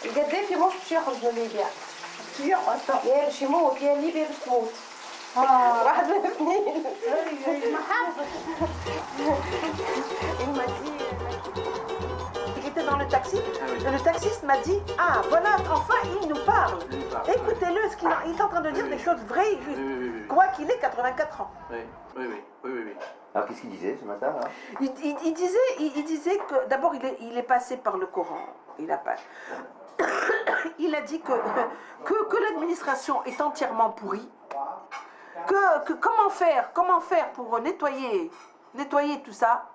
قد ايه في موت بياخد من ليبيا؟ يا شيمو كي ليبيا باش تموت. واحد من الاثنين. Il était dans le taxi. Le taxiste m'a dit ah voilà enfin il nous parle. Écoutez-le, il est en train de dire des choses vraies et justes. Quoi qu'il ait 84 ans. Oui. Alors qu'est-ce qu'il disait ce matin là? Il disait que d'abord il est passé par le Coran. Il a dit que l'administration est entièrement pourrie. Comment faire pour nettoyer tout ça?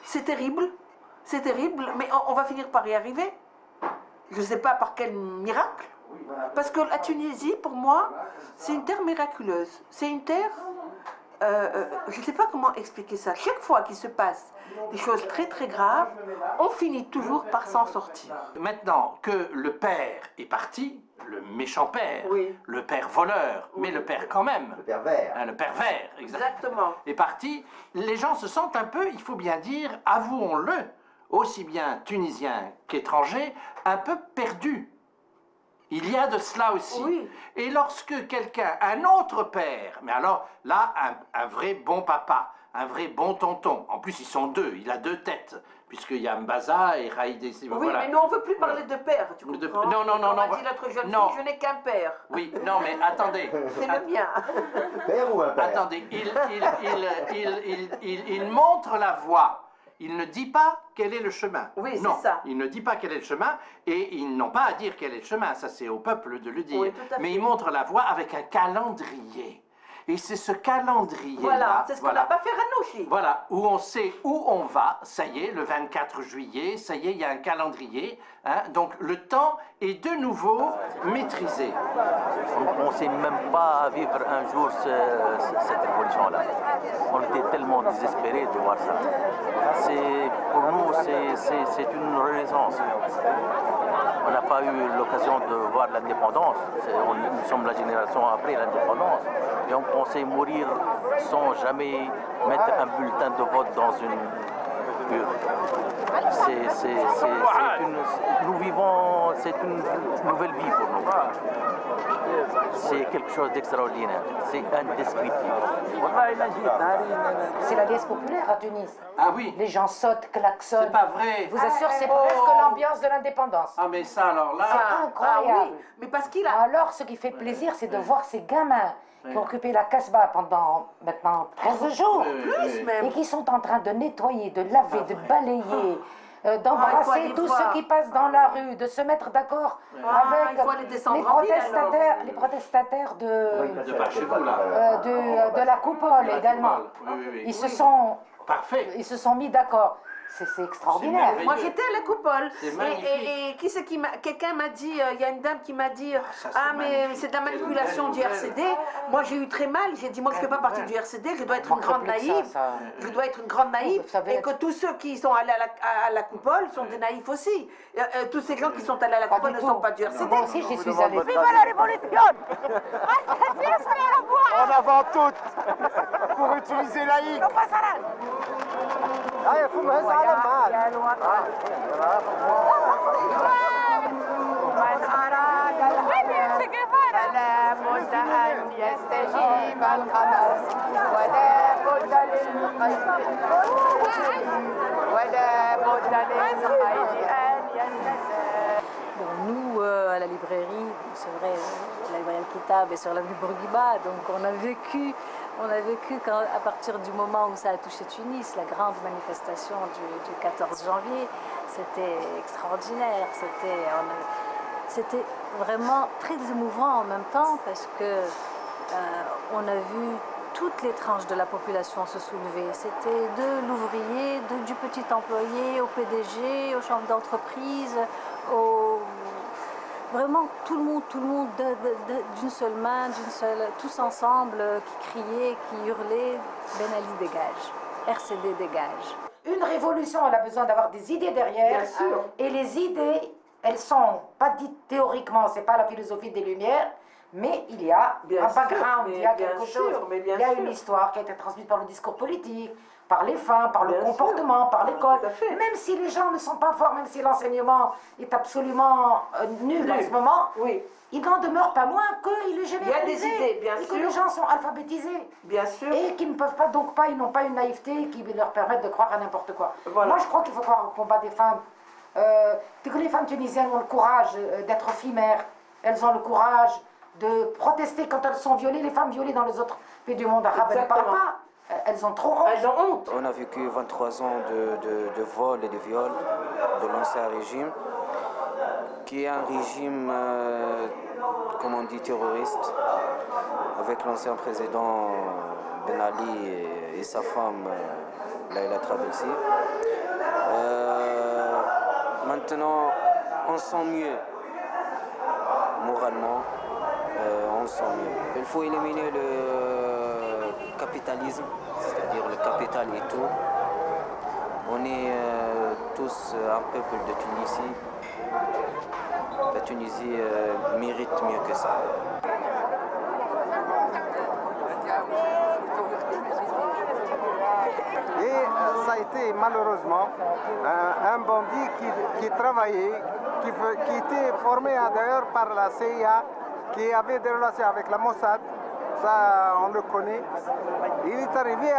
C'est terrible, mais on va finir par y arriver. Je ne sais pas par quel miracle. Parce que la Tunisie, pour moi, c'est une terre miraculeuse. C'est une terre... je ne sais pas comment expliquer ça. Chaque fois qu'il se passe des choses très très graves, on finit toujours par s'en sortir. Maintenant que le père est parti, le méchant père, oui. Le père voleur, oui. Mais le père quand même. Le pervers. Le pervers, exactement. Est parti. Les gens se sentent un peu, il faut bien dire, avouons-le, aussi bien tunisiens qu'étrangers, un peu perdus. Il y a de cela aussi. Oui. Et lorsque quelqu'un, un autre père, mais alors là, un vrai bon papa, un vrai bon tonton, en plus ils sont deux, il a deux têtes, puisqu'il y a Mbaza et Raïdé. Oui, voilà. Mais nous on ne veut plus parler de père, tu comprends? Non. Comme a dit notre jeune fille, je n'ai qu'un père. Oui, non mais attendez. C'est le mien. Père ou un père? Attendez, il montre la voie. Il ne dit pas quel est le chemin. Oui, c'est ça. Il ne dit pas quel est le chemin et ils n'ont pas à dire quel est le chemin. Ça, c'est au peuple de le dire. Oui, tout à fait. Mais il montre la voie avec un calendrier. Et c'est ce calendrier-là... Voilà, c'est ce qu'on n'a pas fait Ranouchi. Voilà, où on sait où on va. Ça y est, le 24 juillet, ça y est, il y a un calendrier. Hein, donc le temps est de nouveau maîtrisé. On ne sait même pas vivre un jour cette révolution-là. On était tellement désespérés de voir ça. Pour nous, c'est une renaissance. On n'a pas eu l'occasion de voir l'indépendance. Nous sommes la génération après l'indépendance. Et on pensait mourir sans jamais mettre un bulletin de vote dans une urne. Nous vivons, c'est une nouvelle vie pour nous. C'est quelque chose d'extraordinaire, c'est indescriptible. C'est la liesse populaire à Tunis. Ah oui. Les gens sautent, klaxonnent. C'est pas vrai. Je vous assure, c'est presque l'ambiance de l'indépendance. Ah mais ça alors là... C'est incroyable. Ah, oui. Mais parce qu'il a... Alors ce qui fait plaisir, c'est de voir ces gamins qui ont occupé la Casbah pendant maintenant 13 jours. Plus même. Et qui sont en train de nettoyer, de laver, de balayer. D'embrasser tous ceux qui passent dans la rue, de se mettre d'accord avec les protestataires de la coupole également. Oui. Ils se sont mis d'accord. C'est extraordinaire. Moi j'étais à la coupole et quelqu'un m'a dit, il y a une dame qui m'a dit mais c'est de la manipulation du RCD. Moi j'ai eu très mal, j'ai dit moi je ne fais pas partie du RCD, je dois être une grande naïve. Je dois être une grande naïve et que tous ceux qui sont allés à la coupole sont des naïfs aussi. Tous ces gens qui sont allés à la coupole ne sont pas du RCD. Moi aussi j'y suis allée. Viva la révolution! En avant toutes pour utiliser laïque. Ah, il faut me rester à la main. Bon, nous, à la librairie, c'est vrai, la librairie Al-Kitab est sur l'avenue Bourguiba, donc on a vécu à partir du moment où ça a touché Tunis, la grande manifestation du 14 janvier, c'était extraordinaire, c'était vraiment très émouvant en même temps parce que on a vu toutes les tranches de la population se soulever. C'était de l'ouvrier, du petit employé, au PDG, aux chambres d'entreprise, vraiment tout le monde d'une seule main, tous ensemble, qui criaient, qui hurlaient « Ben Ali dégage, RCD dégage ». Une révolution, elle a besoin d'avoir des idées derrière. Bien sûr. Et les idées, elles sont pas dites théoriquement, c'est pas la philosophie des Lumières, mais il y a un background, il y a quelque chose. Il y a une histoire qui a été transmise par le discours politique, par les fins, par le comportement, par l'école. Même si les gens ne sont pas forts, même si l'enseignement est absolument nul en ce moment, il n'en demeure pas moins qu'il est généralisé. Il y a des idées, bien et sûr. que les gens sont alphabétisés. Bien sûr. Et qu'ils ne peuvent pas, donc pas, ils n'ont pas une naïveté qui leur permette de croire à n'importe quoi. Voilà. Moi, je crois qu'il faut croire au combat des femmes. Que les femmes tunisiennes ont le courage d'être filles mères. Elles ont le courage de protester quand elles sont violées. Les femmes violées dans les autres pays du monde arabe, elles ne parlent pas. Elles ont trop honte. Elles ont honte. On a vécu 23 ans de vol et de viol de l'ancien régime, qui est un régime, comme on dit, terroriste, avec l'ancien président Ben Ali et sa femme, Laila Trabelsi. Maintenant, on sent mieux, moralement, on sent mieux. Il faut éliminer le capitalisme, c'est-à-dire le capital et tout. On est tous un peuple de Tunisie. La Tunisie mérite mieux que ça. Et ça a été malheureusement un bandit qui travaillait, qui était formé d'ailleurs par la CIA, qui avait des relations avec la Mossad, ça on le connaît. Il est arrivé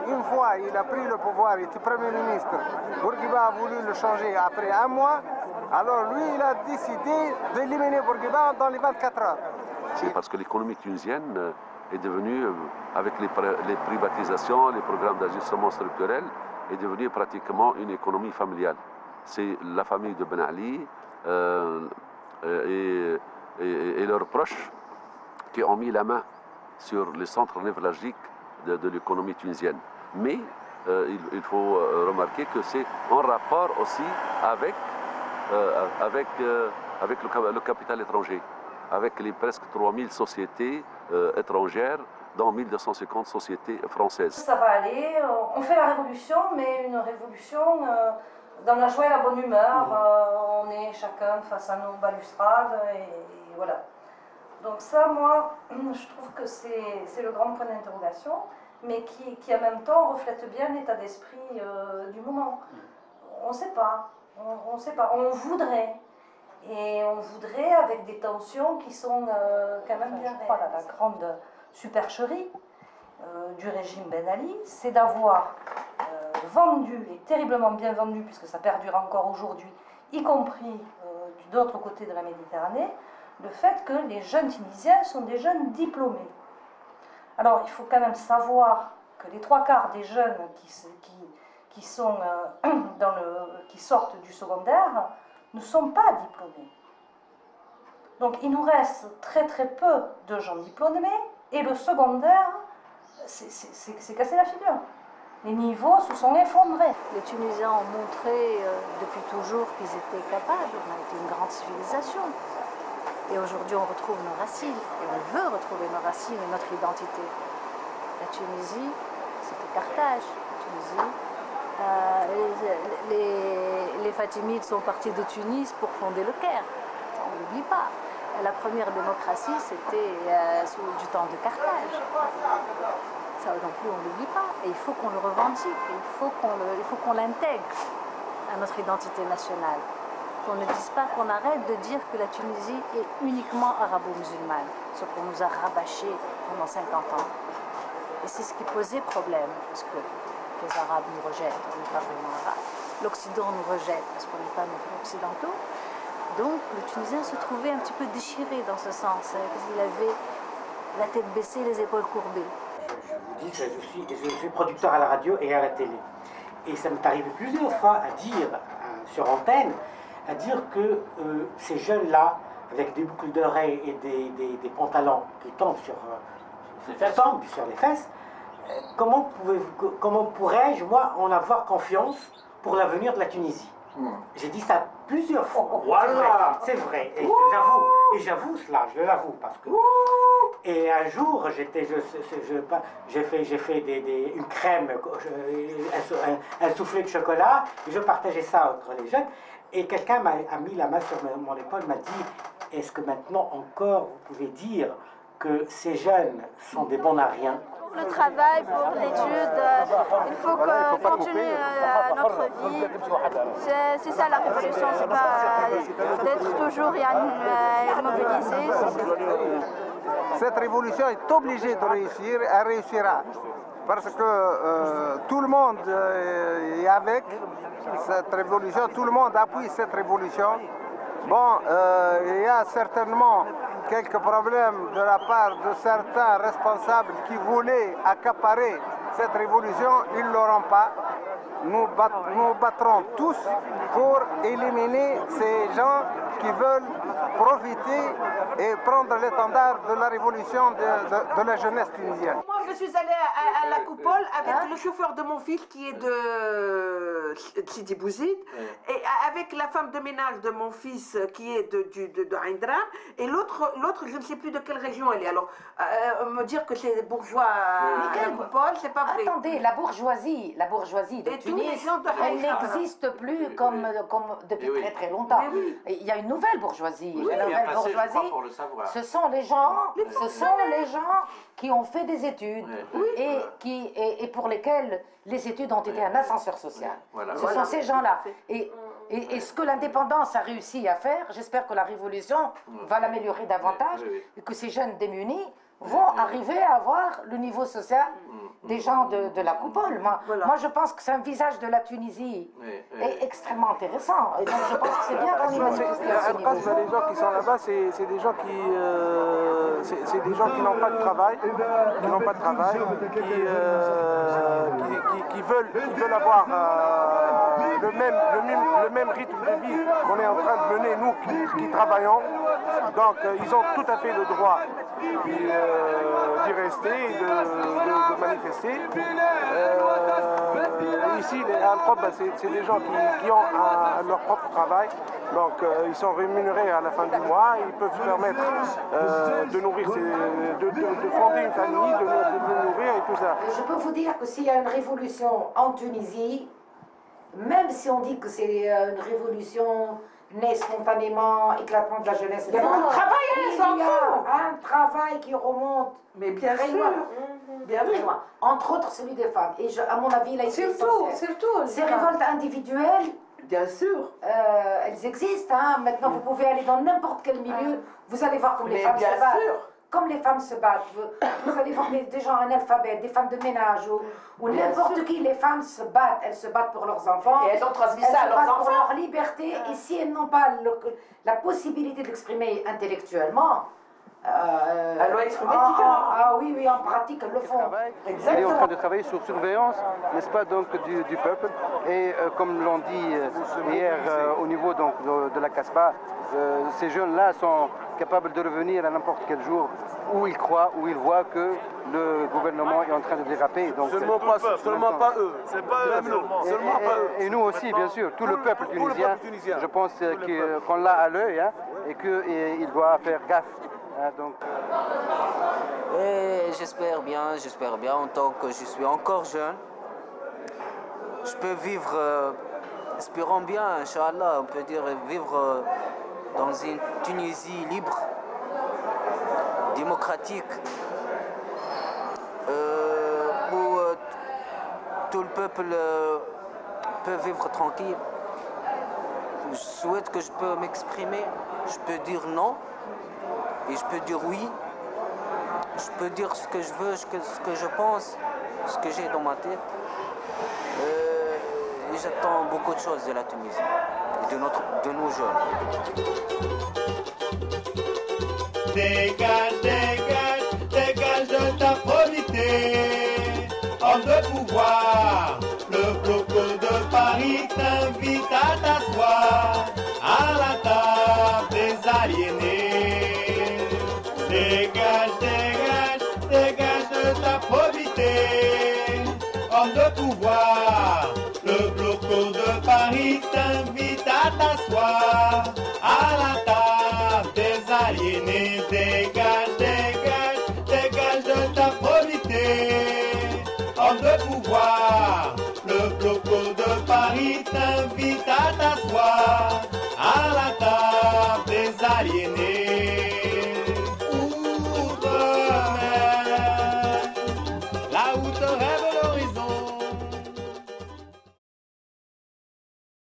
une fois, il a pris le pouvoir, il était Premier ministre. Bourguiba a voulu le changer après un mois, alors lui il a décidé d'éliminer Bourguiba dans les 24 heures. C'est parce que l'économie tunisienne est devenue, avec les privatisations, les programmes d'ajustement structurel, est devenue pratiquement une économie familiale. C'est la famille de Ben Ali et leurs proches qui ont mis la main sur les centres névralgiques de l'économie tunisienne. Mais il faut remarquer que c'est en rapport aussi avec le capital étranger, avec les presque 3000 sociétés étrangères, dont 1250 sociétés françaises. Ça va aller, on fait la révolution, mais une révolution dans la joie et la bonne humeur. On est chacun face à nos balustrades et voilà. Donc ça, moi, je trouve que c'est le grand point d'interrogation, mais qui en même temps reflète bien l'état d'esprit du moment. On ne sait pas, on sait pas, on voudrait. Et on voudrait avec des tensions qui sont quand même bien réelles. Voilà, la grande supercherie du régime Ben Ali, c'est d'avoir vendu, et terriblement bien vendu, puisque ça perdure encore aujourd'hui, y compris de l'autre côté de la Méditerranée, le fait que les jeunes Tunisiens sont des jeunes diplômés. Alors il faut quand même savoir que les 3/4 des jeunes qui sortent du secondaire ne sont pas diplômés. Donc il nous reste très très peu de gens diplômés et le secondaire, c'est cassé la figure. Les niveaux se sont effondrés. Les Tunisiens ont montré depuis toujours qu'ils étaient capables. On a été une grande civilisation. Et aujourd'hui on retrouve nos racines. Et on veut retrouver nos racines et notre identité. La Tunisie, c'était Carthage. La Tunisie, les Fatimides sont partis de Tunis pour fonder le Caire. On n'oublie pas. La première démocratie, c'était du temps de Carthage. Ça non plus, on ne l'oublie pas. Et il faut qu'on le revendique, il faut qu'on l'intègre à notre identité nationale. Qu'on ne dise pas, qu'on arrête de dire que la Tunisie est uniquement arabo-musulmane, ce qu'on nous a rabâché pendant 50 ans. Et c'est ce qui posait problème, parce que les Arabes nous rejettent, on n'est pas vraiment Arabes. L'Occident nous rejette, parce qu'on n'est pas non plus occidentaux. Donc le Tunisien se trouvait un petit peu déchiré dans ce sens, parce qu'il avait la tête baissée, les épaules courbées. Je vous dis que je suis producteur à la radio et à la télé. Et ça m'est arrivé plusieurs fois à dire, sur antenne, à dire que ces jeunes-là, avec des boucles d'oreilles et des pantalons qui tombent sur les fesses, comment pourrais-je, moi, en avoir confiance pour l'avenir de la Tunisie? J'ai dit ça plusieurs fois. Voilà. C'est vrai. Et j'avoue cela, je l'avoue. Parce que... Et un jour, j'ai fait une crème, un soufflé de chocolat, et je partageais ça entre les jeunes. Et quelqu'un a mis la main sur mon épaule, m'a dit, est-ce que maintenant encore vous pouvez dire que ces jeunes sont des bons à rien? le travail, pour l'étude. Il faut continuer notre vie. C'est ça la révolution, c'est pas d'être toujours mobilisé. Cette révolution est obligée de réussir, elle réussira. Parce que tout le monde est avec cette révolution, tout le monde appuie cette révolution. Bon, il y a certainement quelques problèmes de la part de certains responsables qui voulaient accaparer cette révolution, ils ne l'auront pas. Nous battrons tous pour éliminer ces gens qui veulent profiter et prendre l'étendard de la révolution de la jeunesse tunisienne. Moi, je suis allée à la coupole avec le chauffeur de mon fils qui est de Sidi Bouzid et avec la femme de ménage de mon fils qui est de Aindra et l'autre, je ne sais plus de quelle région elle est. Alors, me dire que c'est bourgeois à la coupole, c'est pas vrai. Attendez, la bourgeoisie de Tunis, elle n'existe plus comme depuis très très longtemps. Il y a une nouvelle bourgeoisie. Vous avez bien placé, je crois, pour le savoir. Ce sont les gens qui ont fait des études et pour lesquels les études ont été un ascenseur social. Voilà. Ce sont ces gens-là. Et ce que l'indépendance a réussi à faire, j'espère que la révolution va l'améliorer davantage et que ces jeunes démunis vont arriver à avoir le niveau social des gens de la coupole. Moi, je pense que c'est un visage de la Tunisie extrêmement intéressant. Et donc, je pense que c'est bien qu'on y manifeste à ce niveau. Les gens qui sont là-bas, c'est des gens qui n'ont pas de travail, qui veulent avoir le même rythme de vie qu'on est en train de mener, nous qui travaillons. Donc, ils ont tout à fait le droit d'y rester et de manifester. Ici, les Al-Qob, c'est des gens qui ont leur propre travail, donc ils sont rémunérés à la fin du mois, ils peuvent se permettre de nourrir, de fonder une famille, de nourrir et tout ça. Je peux vous dire que s'il y a une révolution en Tunisie, même si on dit que c'est une révolution née spontanément, éclatement de la jeunesse, il y a un travail qui remonte très loin. Très loin. Entre autres celui des femmes. Et à mon avis, il a été surtout. Ces révoltes individuelles, bien sûr, elles existent. Maintenant, vous pouvez aller dans n'importe quel milieu, vous allez voir comme les femmes se battent. Comme les femmes se battent, vous allez voir des gens analphabètes, des femmes de ménage, ou n'importe qui, les femmes se battent. Elles se battent pour leurs enfants. Et elles ont transmis ça à leurs enfants. Pour leur liberté. Et si elles n'ont pas la possibilité d'exprimer intellectuellement, elles doivent exprimer oui, en pratique, elles le font. Elle est en train de travailler sur surveillance, n'est-ce pas, donc, du peuple. Et comme l'on dit hier au niveau donc, de la Casbah, ces jeunes-là sont capables de revenir à n'importe quel jour où ils croient, où ils voient que le gouvernement est en train de déraper. Donc seulement pas eux, c'est pas eux seulement pas eux. Et nous aussi, bien sûr, tout le peuple tunisien, je pense qu'on l'a à l'œil et qu'il doit faire gaffe. Donc. Et j'espère bien, en tant que je suis encore jeune, je peux vivre, espérons bien, Inch'Allah, on peut dire vivre dans une Tunisie libre, démocratique, où tout le peuple peut vivre tranquille. Je souhaite que je peux m'exprimer, je peux dire non et je peux dire oui. Je peux dire ce que je veux, ce que je pense, ce que j'ai dans ma tête. Et j'attends beaucoup de choses de la Tunisie et de nos jeunes. Dégage, dégage, dégage de ta probité, homme de pouvoir.